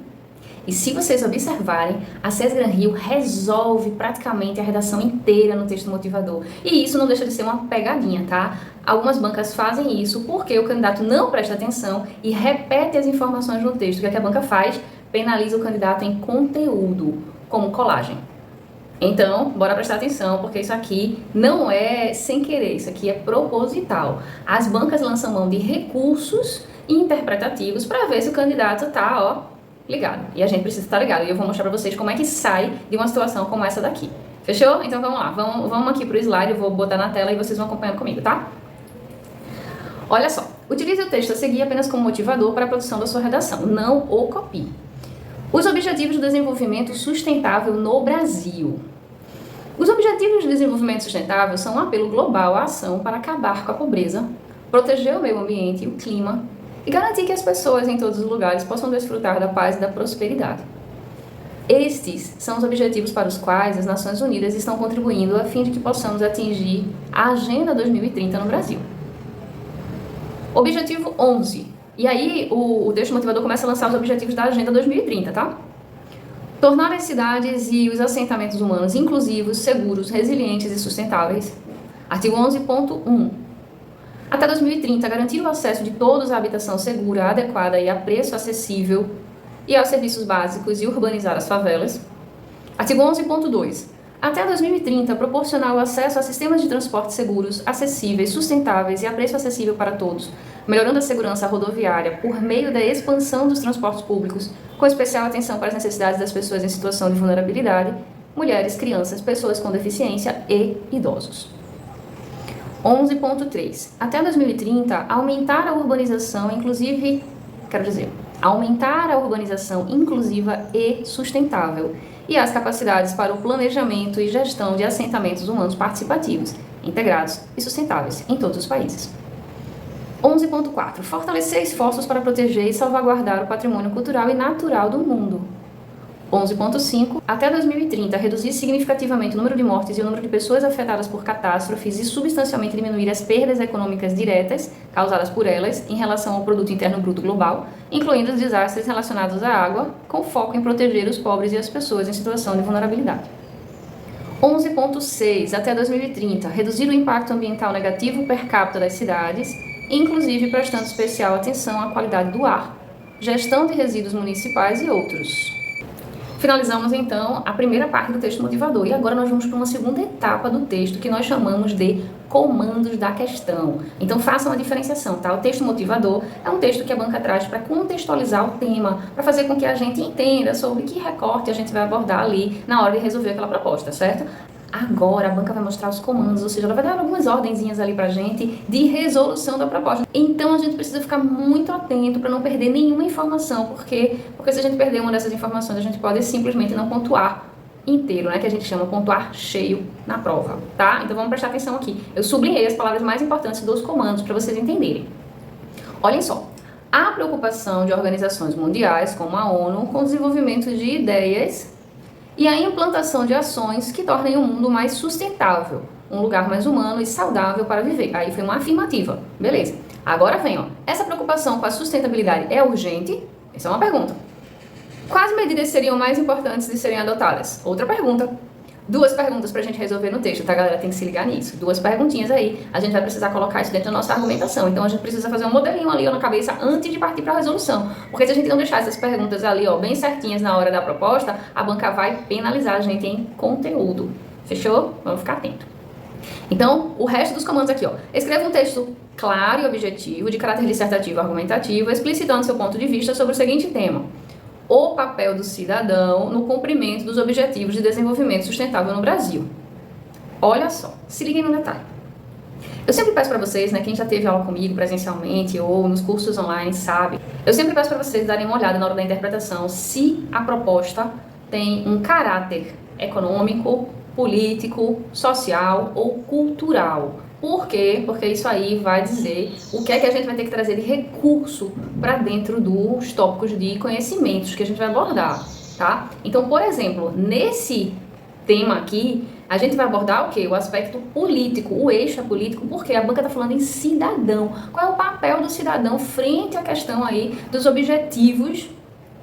e se vocês observarem, a SES Gran Rio resolve praticamente a redação inteira no texto motivador. E isso não deixa de ser uma pegadinha, tá? Algumas bancas fazem isso porque o candidato não presta atenção e repete as informações no texto. O que é que a banca faz? Penaliza o candidato em conteúdo, como colagem. Então, bora prestar atenção, porque isso aqui não é sem querer, isso aqui é proposital. As bancas lançam mão de recursos interpretativos para ver se o candidato tá, ó, ligado. E a gente precisa estar ligado. E eu vou mostrar para vocês como é que sai de uma situação como essa daqui. Fechou? Então vamos lá. Vamos aqui pro slide, eu vou botar na tela e vocês vão acompanhando comigo, tá? Olha só. Utilize o texto a seguir apenas como motivador para a produção da sua redação. Não o copie. Os Objetivos de Desenvolvimento Sustentável no Brasil. Os Objetivos de Desenvolvimento Sustentável são um apelo global à ação para acabar com a pobreza, proteger o meio ambiente e o clima e garantir que as pessoas em todos os lugares possam desfrutar da paz e da prosperidade. Estes são os objetivos para os quais as Nações Unidas estão contribuindo a fim de que possamos atingir a Agenda 2030 no Brasil. Objetivo 11. E aí o texto motivador começa a lançar os objetivos da Agenda 2030, tá? Tornar as cidades e os assentamentos humanos inclusivos, seguros, resilientes e sustentáveis. Artigo 11.1. Até 2030, garantir o acesso de todos à habitação segura, adequada e a preço acessível e aos serviços básicos e urbanizar as favelas. Artigo 11.2. Até 2030, proporcionar o acesso a sistemas de transporte seguros, acessíveis, sustentáveis e a preço acessível para todos, melhorando a segurança rodoviária por meio da expansão dos transportes públicos, com especial atenção para as necessidades das pessoas em situação de vulnerabilidade, mulheres, crianças, pessoas com deficiência e idosos. 11.3. Até 2030, aumentar a urbanização inclusiva e sustentável e as capacidades para o planejamento e gestão de assentamentos humanos participativos, integrados e sustentáveis em todos os países. 11.4. Fortalecer esforços para proteger e salvaguardar o patrimônio cultural e natural do mundo. 11.5. Até 2030, reduzir significativamente o número de mortes e o número de pessoas afetadas por catástrofes e substancialmente diminuir as perdas econômicas diretas causadas por elas em relação ao produto interno bruto global, incluindo os desastres relacionados à água, com foco em proteger os pobres e as pessoas em situação de vulnerabilidade. 11.6. Até 2030, reduzir o impacto ambiental negativo per capita das cidades, inclusive prestando especial atenção à qualidade do ar, gestão de resíduos municipais e outros. Finalizamos, então, a primeira parte do texto motivador. E agora nós vamos para uma segunda etapa do texto, que nós chamamos de comandos da questão. Então, façam a diferenciação, tá? O texto motivador é um texto que a banca traz para contextualizar o tema, para fazer com que a gente entenda sobre que recorte a gente vai abordar ali na hora de resolver aquela proposta, certo? Agora a banca vai mostrar os comandos, ou seja, ela vai dar algumas ordenzinhas ali pra gente de resolução da proposta. Então a gente precisa ficar muito atento para não perder nenhuma informação, porque se a gente perder uma dessas informações, a gente pode simplesmente não pontuar inteiro, né, que a gente chama pontuar cheio na prova, tá? Então vamos prestar atenção aqui. Eu sublinhei as palavras mais importantes dos comandos para vocês entenderem. Olhem só. A preocupação de organizações mundiais, como a ONU, com o desenvolvimento de ideias e a implantação de ações que tornem o mundo mais sustentável, um lugar mais humano e saudável para viver. Aí foi uma afirmativa. Beleza. Agora vem, ó. Essa preocupação com a sustentabilidade é urgente? Essa é uma pergunta. Quais medidas seriam mais importantes de serem adotadas? Outra pergunta. Duas perguntas pra gente resolver no texto, tá, galera? Tem que se ligar nisso. Duas perguntinhas aí. A gente vai precisar colocar isso dentro da nossa argumentação. Então, a gente precisa fazer um modelinho ali ó, na cabeça antes de partir pra resolução. Porque se a gente não deixar essas perguntas ali, ó, bem certinhas na hora da proposta, a banca vai penalizar a gente em conteúdo. Fechou? Vamos ficar atento. Então, o resto dos comandos aqui, ó. Escreva um texto claro e objetivo, de caráter dissertativo e argumentativo, explicitando seu ponto de vista sobre o seguinte tema: o papel do cidadão no cumprimento dos Objetivos de Desenvolvimento Sustentável no Brasil. Olha só, se liguem no detalhe. Eu sempre peço para vocês, né, quem já teve aula comigo presencialmente ou nos cursos online sabe, eu sempre peço para vocês darem uma olhada na hora da interpretação se a proposta tem um caráter econômico, político, social ou cultural. Por quê? Porque isso aí vai dizer o que é que a gente vai ter que trazer de recurso para dentro dos tópicos de conhecimentos que a gente vai abordar, tá? Então, por exemplo, nesse tema aqui, a gente vai abordar o quê? O aspecto político, o eixo é político, porque a banca está falando em cidadão. Qual é o papel do cidadão frente à questão aí dos objetivos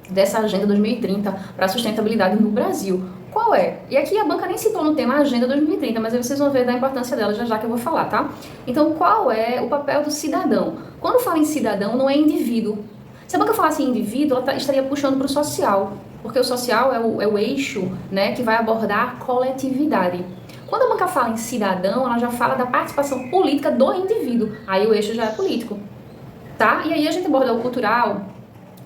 dessa Agenda 2030 para a sustentabilidade no Brasil? Qual é? E aqui a banca nem citou no tema Agenda 2030, mas aí vocês vão ver da importância dela já que eu vou falar, tá? Então, qual é o papel do cidadão? Quando fala em cidadão, não é indivíduo. Se a banca falasse em indivíduo, ela estaria puxando para o social, porque o social é o eixo, né, que vai abordar a coletividade. Quando a banca fala em cidadão, ela já fala da participação política do indivíduo, aí o eixo já é político, tá? E aí a gente aborda o cultural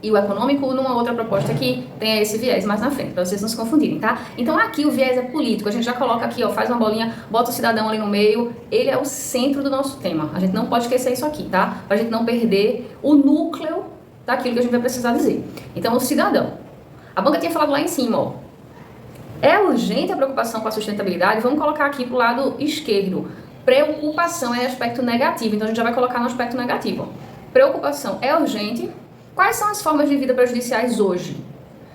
e o econômico numa outra proposta que tem esse viés mais na frente, para vocês não se confundirem, tá? Então aqui o viés é político, a gente já coloca aqui, ó, faz uma bolinha, bota o cidadão ali no meio, ele é o centro do nosso tema, a gente não pode esquecer isso aqui, tá? Pra gente não perder o núcleo daquilo que a gente vai precisar dizer. Então o cidadão, a banca tinha falado lá em cima, ó, é urgente a preocupação com a sustentabilidade, vamos colocar aqui pro lado esquerdo, preocupação é aspecto negativo, então a gente já vai colocar no aspecto negativo, ó. Preocupação é urgente. Quais são as formas de vida prejudiciais hoje?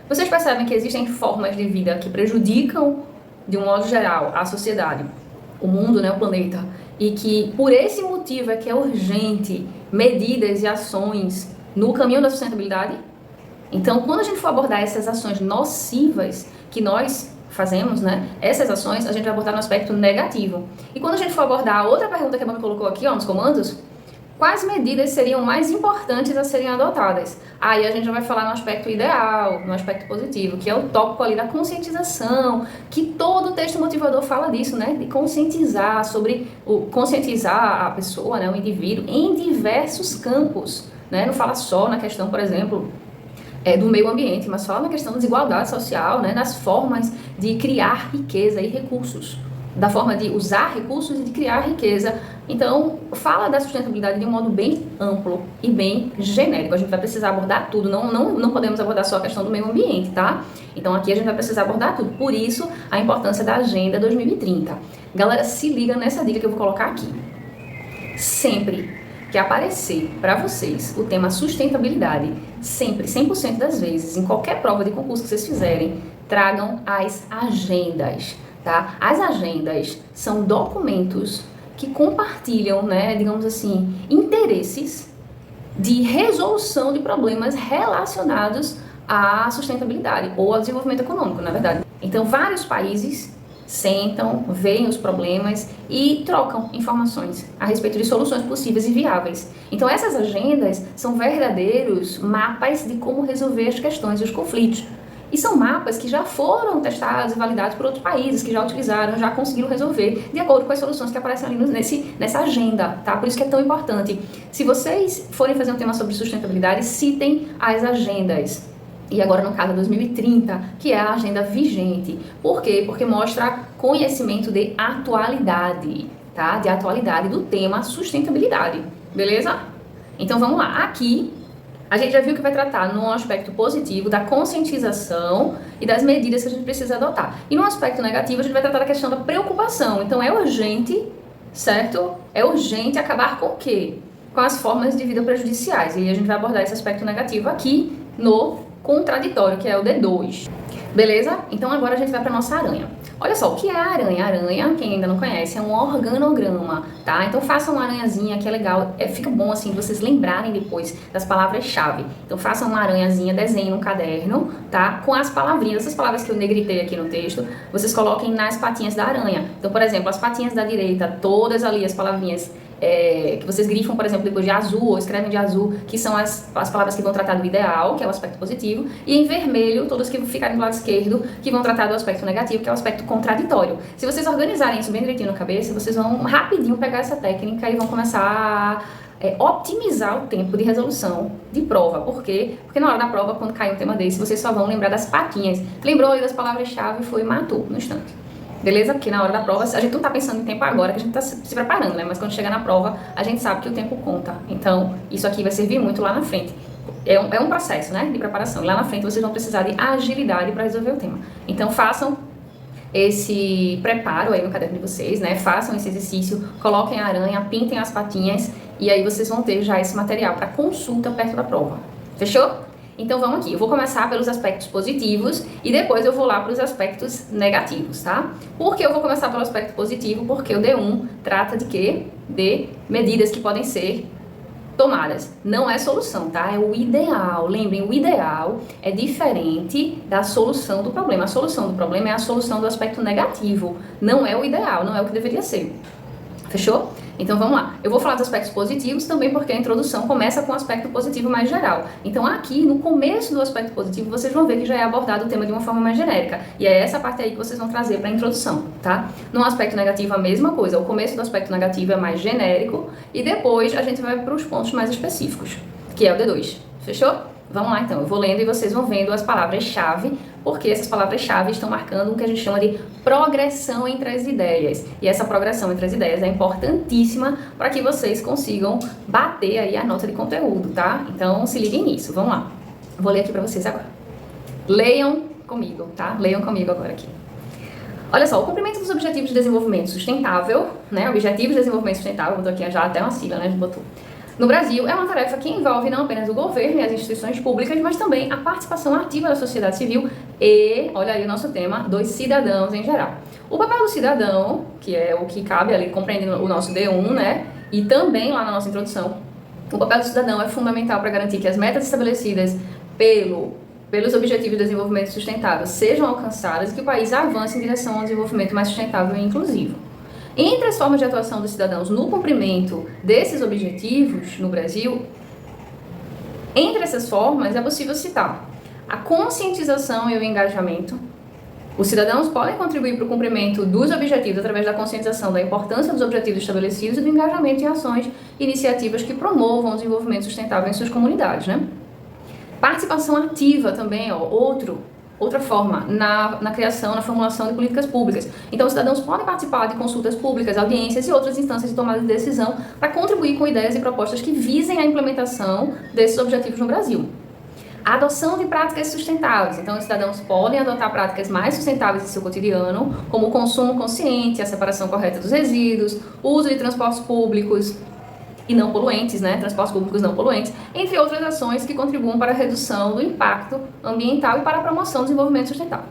Vocês percebem que existem formas de vida que prejudicam, de um modo geral, a sociedade, o mundo, né, o planeta, e que por esse motivo é que é urgente medidas e ações no caminho da sustentabilidade? Então, quando a gente for abordar essas ações nocivas que nós fazemos, né, essas ações, a gente vai abordar no aspecto negativo. E quando a gente for abordar a outra pergunta que a banca colocou aqui, ó, nos comandos, quais medidas seriam mais importantes a serem adotadas? Aí a gente já vai falar no aspecto ideal, no aspecto positivo, que é o tópico ali da conscientização, que todo o texto motivador fala disso, né? De conscientizar conscientizar a pessoa, né, o indivíduo, em diversos campos, né? Não fala só na questão, por exemplo, do meio ambiente, mas fala na questão da desigualdade social, né? Das formas de criar riqueza e recursos, da forma de usar recursos e de criar riqueza. Então, fala da sustentabilidade de um modo bem amplo e bem genérico. A gente vai precisar abordar tudo, não podemos abordar só a questão do meio ambiente, tá? Então, aqui a gente vai precisar abordar tudo. Por isso, a importância da Agenda 2030. Galera, se liga nessa dica que eu vou colocar aqui. Sempre que aparecer para vocês o tema sustentabilidade, sempre, 100% das vezes, em qualquer prova de concurso que vocês fizerem, tragam as agendas. Tá? As agendas são documentos que compartilham, né, digamos assim, interesses de resolução de problemas relacionados à sustentabilidade ou ao desenvolvimento econômico, na verdade. Então, vários países sentam, veem os problemas e trocam informações a respeito de soluções possíveis e viáveis. Então, essas agendas são verdadeiros mapas de como resolver as questões e os conflitos. E são mapas que já foram testados e validados por outros países, que já utilizaram, já conseguiram resolver, de acordo com as soluções que aparecem ali nessa agenda, tá? Por isso que é tão importante. Se vocês forem fazer um tema sobre sustentabilidade, citem as agendas. E agora, no caso, 2030, que é a agenda vigente. Por quê? Porque mostra conhecimento de atualidade, tá? De atualidade do tema sustentabilidade, beleza? Então, vamos lá. Aqui, a gente já viu que vai tratar no aspecto positivo da conscientização e das medidas que a gente precisa adotar. E no aspecto negativo, a gente vai tratar da questão da preocupação. Então, é urgente, certo? É urgente acabar com o quê? Com as formas de vida prejudiciais. E a gente vai abordar esse aspecto negativo aqui no contraditório, que é o D2. Beleza? Então agora a gente vai para nossa aranha. Olha só, o que é a aranha? A aranha, quem ainda não conhece, é um organograma, tá? Então façam uma aranhazinha que é legal, fica bom assim vocês lembrarem depois das palavras-chave. Então façam uma aranhazinha, desenhem num caderno, tá? Com as palavrinhas, essas palavras que eu negritei aqui no texto, vocês coloquem nas patinhas da aranha. Então, por exemplo, as patinhas da direita, todas ali as palavrinhas que vocês grifam, por exemplo, depois de azul, ou escrevem de azul, que são as palavras que vão tratar do ideal, que é o aspecto positivo, e em vermelho, todas que ficarem do lado esquerdo, que vão tratar do aspecto negativo, que é o aspecto contraditório. Se vocês organizarem isso bem direitinho na cabeça, vocês vão rapidinho pegar essa técnica e vão começar a otimizar o tempo de resolução de prova. Por quê? Porque na hora da prova, quando cair um tema desse, vocês só vão lembrar das patinhas. Lembrou ali das palavras-chave, foi e matou no instante. Beleza? Porque na hora da prova, a gente não tá pensando em tempo agora, que a gente tá se preparando, né? Mas quando chegar na prova, a gente sabe que o tempo conta. Então, isso aqui vai servir muito lá na frente. É um processo, né, de preparação. Lá na frente, vocês vão precisar de agilidade para resolver o tema. Então, façam esse preparo aí no caderno de vocês, né? Façam esse exercício, coloquem a aranha, pintem as patinhas e aí vocês vão ter já esse material para consulta perto da prova. Fechou? Então vamos aqui, eu vou começar pelos aspectos positivos e depois eu vou lá para os aspectos negativos, tá? Por que eu vou começar pelo aspecto positivo? Porque o D1 trata de quê? De medidas que podem ser tomadas. Não é solução, tá? É o ideal. Lembrem, o ideal é diferente da solução do problema. A solução do problema é a solução do aspecto negativo. Não é o ideal, não é o que deveria ser. Fechou? Então vamos lá. Eu vou falar dos aspectos positivos também porque a introdução começa com o aspecto positivo mais geral. Então aqui, no começo do aspecto positivo, vocês vão ver que já é abordado o tema de uma forma mais genérica. E é essa parte aí que vocês vão trazer para a introdução, tá? No aspecto negativo, a mesma coisa. O começo do aspecto negativo é mais genérico e depois a gente vai para os pontos mais específicos, que é o D2. Fechou? Vamos lá então, eu vou lendo e vocês vão vendo as palavras-chave, porque essas palavras-chave estão marcando o que a gente chama de progressão entre as ideias. E essa progressão entre as ideias é importantíssima para que vocês consigam bater aí a nota de conteúdo, tá? Então se liguem nisso, vamos lá. Vou ler aqui para vocês agora. Leiam comigo, tá? Leiam comigo agora aqui. Olha só, o cumprimento dos Objetivos de Desenvolvimento Sustentável, né? Objetivos de Desenvolvimento Sustentável, botou aqui já até uma sigla, né? A gente botou. No Brasil, é uma tarefa que envolve não apenas o governo e as instituições públicas, mas também a participação ativa da sociedade civil e, olha aí o nosso tema, dos cidadãos em geral. O papel do cidadão, que é o que cabe ali, compreendendo o nosso D1, né, e também lá na nossa introdução, o papel do cidadão é fundamental para garantir que as metas estabelecidas pelos Objetivos de Desenvolvimento Sustentável sejam alcançadas e que o país avance em direção ao desenvolvimento mais sustentável e inclusivo. Entre as formas de atuação dos cidadãos no cumprimento desses objetivos no Brasil, entre essas formas é possível citar a conscientização e o engajamento. Os cidadãos podem contribuir para o cumprimento dos objetivos através da conscientização da importância dos objetivos estabelecidos e do engajamento em ações e iniciativas que promovam o desenvolvimento sustentável em suas comunidades, né? Participação ativa também, outra forma, na criação, na formulação de políticas públicas. Então, os cidadãos podem participar de consultas públicas, audiências e outras instâncias de tomada de decisão para contribuir com ideias e propostas que visem a implementação desses objetivos no Brasil. A adoção de práticas sustentáveis. Então, os cidadãos podem adotar práticas mais sustentáveis em seu cotidiano, como o consumo consciente, a separação correta dos resíduos, o uso de transportes públicos e não poluentes, né? Transportes públicos não poluentes, entre outras ações que contribuam para a redução do impacto ambiental e para a promoção do desenvolvimento sustentável.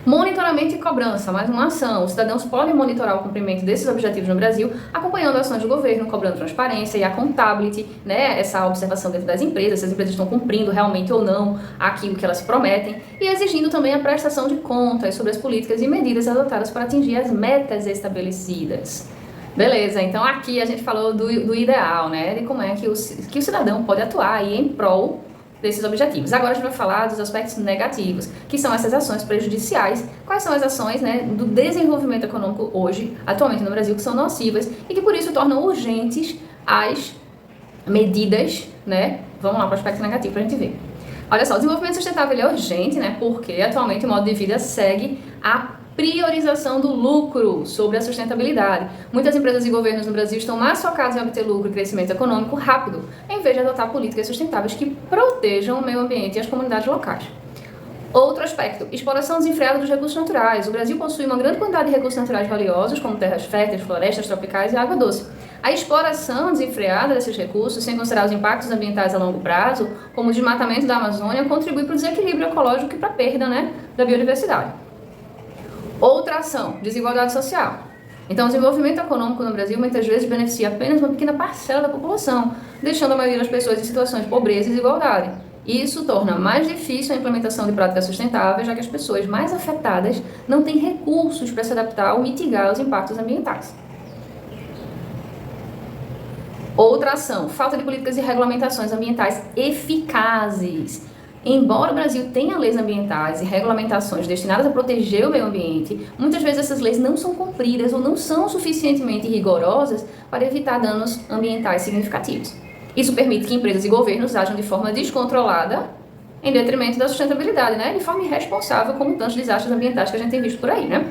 Monitoramento e cobrança, mais uma ação. Os cidadãos podem monitorar o cumprimento desses objetivos no Brasil, acompanhando ações do governo, cobrando transparência e accountability, né? Essa observação dentro das empresas, se as empresas estão cumprindo realmente ou não aquilo que elas prometem, e exigindo também a prestação de contas sobre as políticas e medidas adotadas para atingir as metas estabelecidas. Beleza, então aqui a gente falou do ideal, né, de como é que o cidadão pode atuar aí em prol desses objetivos. Agora a gente vai falar dos aspectos negativos, que são essas ações prejudiciais. Quais são as ações, né, do desenvolvimento econômico hoje, atualmente no Brasil, que são nocivas e que por isso tornam urgentes as medidas, né? Vamos lá para o aspecto negativo para a gente ver. Olha só, o desenvolvimento sustentável ele é urgente, né, porque atualmente o modo de vida segue a priorização do lucro sobre a sustentabilidade. Muitas empresas e governos no Brasil estão mais focados em obter lucro e crescimento econômico rápido, em vez de adotar políticas sustentáveis que protejam o meio ambiente e as comunidades locais. Outro aspecto, exploração desenfreada dos recursos naturais. O Brasil possui uma grande quantidade de recursos naturais valiosos, como terras férteis, florestas tropicais e água doce. A exploração desenfreada desses recursos, sem considerar os impactos ambientais a longo prazo, como o desmatamento da Amazônia, contribui para o desequilíbrio ecológico e para a perda, né, da biodiversidade. Outra ação, desigualdade social. Então, o desenvolvimento econômico no Brasil muitas vezes beneficia apenas uma pequena parcela da população, deixando a maioria das pessoas em situações de pobreza e desigualdade. Isso torna mais difícil a implementação de práticas sustentáveis, já que as pessoas mais afetadas não têm recursos para se adaptar ou mitigar os impactos ambientais. Outra ação, falta de políticas e regulamentações ambientais eficazes. Embora o Brasil tenha leis ambientais e regulamentações destinadas a proteger o meio ambiente, muitas vezes essas leis não são cumpridas ou não são suficientemente rigorosas para evitar danos ambientais significativos. Isso permite que empresas e governos ajam de forma descontrolada em detrimento da sustentabilidade, né? De forma irresponsável, como tantos desastres ambientais que a gente tem visto por aí, né?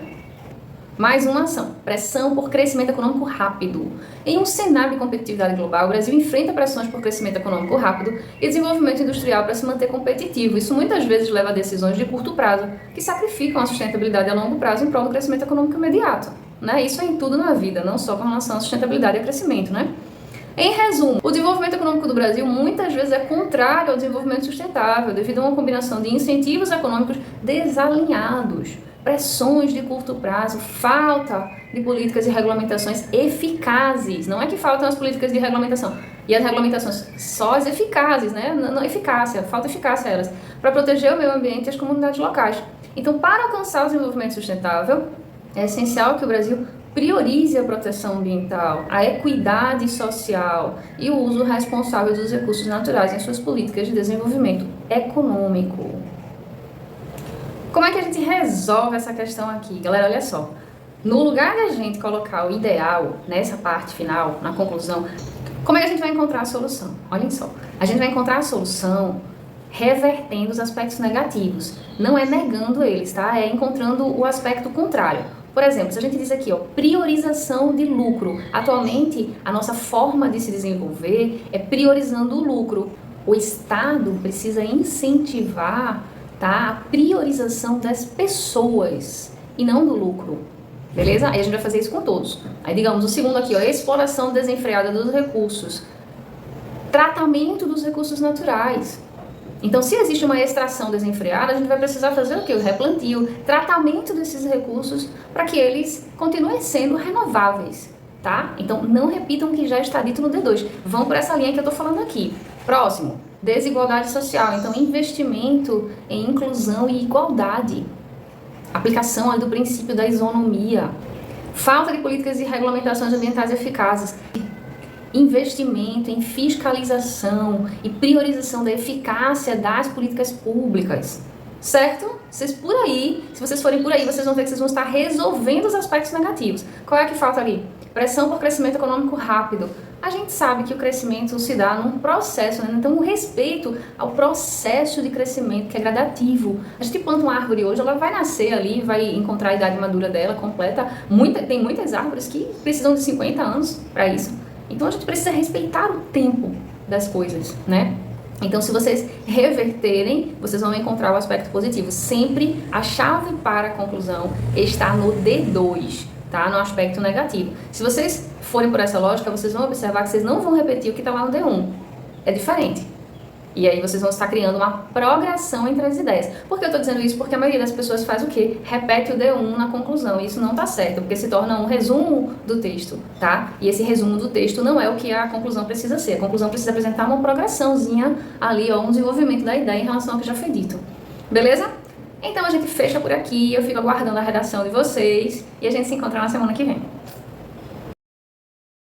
Mais uma ação, pressão por crescimento econômico rápido. Em um cenário de competitividade global, o Brasil enfrenta pressões por crescimento econômico rápido e desenvolvimento industrial para se manter competitivo. Isso muitas vezes leva a decisões de curto prazo, que sacrificam a sustentabilidade a longo prazo em prol do crescimento econômico imediato. Né? Isso é em tudo na vida, não só com relação à sustentabilidade e ao crescimento. Né? Em resumo, o desenvolvimento econômico do Brasil muitas vezes é contrário ao desenvolvimento sustentável, devido a uma combinação de incentivos econômicos desalinhados, pressões de curto prazo, falta de políticas e regulamentações eficazes. Não é que faltam as políticas de regulamentação e as regulamentações, só as eficazes, né? Não eficácia, falta eficácia a elas, para proteger o meio ambiente e as comunidades locais. Então, para alcançar o desenvolvimento sustentável, é essencial que o Brasil priorize a proteção ambiental, a equidade social e o uso responsável dos recursos naturais em suas políticas de desenvolvimento econômico. Como é que a gente resolve essa questão aqui? Galera, olha só. No lugar de a gente colocar o ideal nessa parte final, na conclusão, como é que a gente vai encontrar a solução? Olhem só. A gente vai encontrar a solução revertendo os aspectos negativos. Não é negando eles, tá? É encontrando o aspecto contrário. Por exemplo, se a gente diz aqui, ó, priorização de lucro. Atualmente, a nossa forma de se desenvolver é priorizando o lucro. O Estado precisa incentivar, tá, a priorização das pessoas e não do lucro. Beleza? Aí a gente vai fazer isso com todos. Aí, digamos, o segundo aqui, ó, exploração desenfreada dos recursos. Tratamento dos recursos naturais. Então, se existe uma extração desenfreada, a gente vai precisar fazer o quê? O replantio, tratamento desses recursos para que eles continuem sendo renováveis, tá? Então, não repitam o que já está dito no D2. Vão por essa linha que eu estou falando aqui. Próximo, desigualdade social. Então, investimento em inclusão e igualdade. Aplicação ali do princípio da isonomia. Falta de políticas e regulamentações ambientais eficazes. Investimento em fiscalização e priorização da eficácia das políticas públicas, certo? Se vocês forem por aí, vocês vão ver que vocês vão estar resolvendo os aspectos negativos. Qual é que falta ali? Pressão por crescimento econômico rápido. A gente sabe que o crescimento se dá num processo, né? Então o respeito ao processo de crescimento, que é gradativo. A gente planta uma árvore hoje, ela vai nascer ali, vai encontrar a idade madura dela completa. Tem muitas árvores que precisam de 50 anos para isso. Então a gente precisa respeitar o tempo das coisas, né? Então, se vocês reverterem, vocês vão encontrar o aspecto positivo. Sempre a chave para a conclusão está no D2, tá? No aspecto negativo. Se vocês forem por essa lógica, vocês vão observar que vocês não vão repetir o que está lá no D1. É diferente. E aí vocês vão estar criando uma progressão entre as ideias. Por que eu estou dizendo isso? Porque a maioria das pessoas faz o quê? Repete o D1 na conclusão. E isso não está certo, porque se torna um resumo do texto, tá? E esse resumo do texto não é o que a conclusão precisa ser. A conclusão precisa apresentar uma progressãozinha ali, ó, um desenvolvimento da ideia em relação ao que já foi dito. Beleza? Então a gente fecha por aqui, eu fico aguardando a redação de vocês e a gente se encontra na semana que vem.